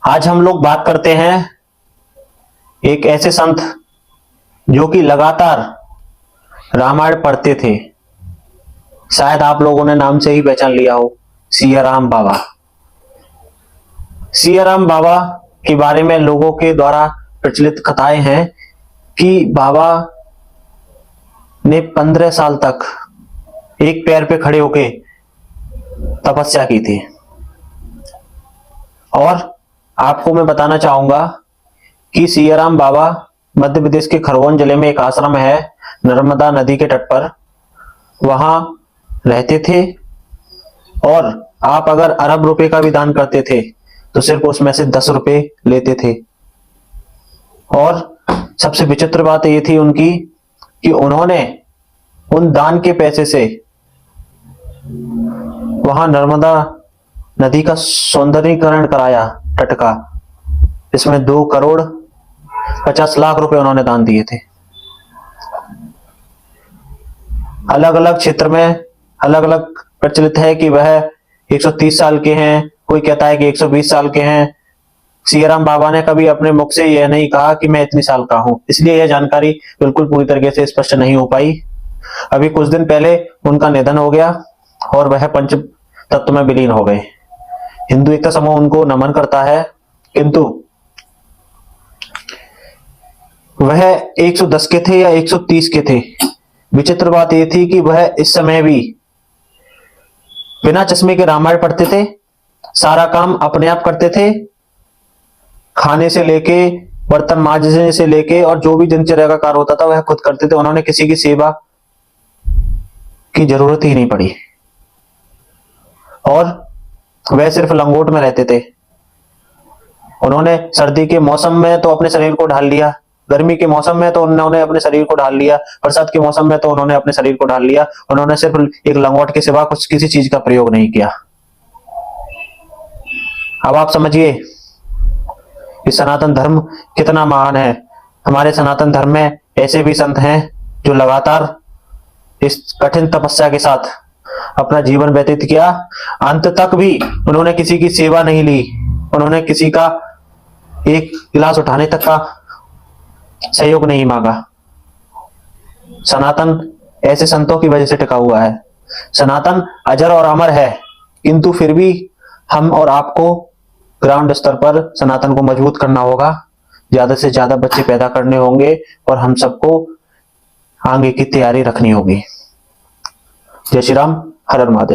आज हम लोग बात करते हैं एक ऐसे संत जो कि लगातार रामायण पढ़ते थे। शायद आप लोगों ने नाम से ही पहचान लिया हो, सियाराम बाबा। सियाराम बाबा के बारे में लोगों के द्वारा प्रचलित कथाएं हैं कि बाबा ने 15 साल तक एक पैर पे खड़े होके तपस्या की थी। और आपको मैं बताना चाहूंगा कि सियाराम बाबा मध्य प्रदेश के खरगोन जिले में एक आश्रम है, नर्मदा नदी के तट पर, वहां रहते थे। और आप अगर अरब रुपए का भी दान करते थे तो सिर्फ उसमें से 10 रुपए लेते थे। और सबसे विचित्र बात ये थी उनकी कि उन्होंने उन दान के पैसे से वहां नर्मदा नदी का सौंदर्यीकरण कराया, तट का। इसमें 2 करोड़ 50 लाख रुपए उन्होंने दान दिए थे। अलग अलग क्षेत्र में अलग अलग प्रचलित है कि वह 130 साल के हैं, कोई कहता है कि 120 साल के हैं। सियाराम बाबा ने कभी अपने मुख से यह नहीं कहा कि मैं इतनी साल का हूं, इसलिए यह जानकारी बिल्कुल पूरी तरीके से स्पष्ट नहीं हो पाई। अभी कुछ दिन पहले उनका निधन हो गया और वह पंच तत्व में विलीन हो गए। हिंदू एकता समूह उनको नमन करता है, किंतु वह 110 के थे या 130 के थे। विचित्र बात यह थी कि वह इस समय भी बिना चश्मे के रामायण पढ़ते थे, सारा काम अपने आप करते थे, खाने से लेके बर्तन मांजने से लेके और जो भी दिनचर्या का कार्य होता था वह खुद करते थे। उन्होंने किसी की सेवा की जरूरत ही नहीं पड़ी। और वह सिर्फ लंगोट में रहते थे। उन्होंने सर्दी के मौसम में तो अपने शरीर को ढाल लिया, गर्मी के मौसम में तो उन्होंने अपने शरीर को ढाल लिया, बरसात के मौसम में तो उन्होंने अपने शरीर को ढाल लिया। उन्होंने सिर्फ एक लंगोट के सिवा कुछ किसी चीज का प्रयोग नहीं किया। अब आप समझिए कि सनातन धर्म कितना महान है। हमारे सनातन धर्म में ऐसे भी संत हैं जो लगातार इस कठिन तपस्या के साथ अपना जीवन व्यतीत किया। अंत तक भी उन्होंने किसी की सेवा नहीं ली, उन्होंने किसी का एक गिलास उठाने तक का सहयोग नहीं मांगा। सनातन ऐसे संतों की वजह से टिका हुआ है। सनातन अजर और अमर है, किंतु फिर भी हम और आपको ग्राउंड स्तर पर सनातन को मजबूत करना होगा, ज्यादा से ज्यादा बच्चे पैदा करने होंगे और हम सबको आगे की तैयारी रखनी होगी। जय श्री राम, हर हर महादेव।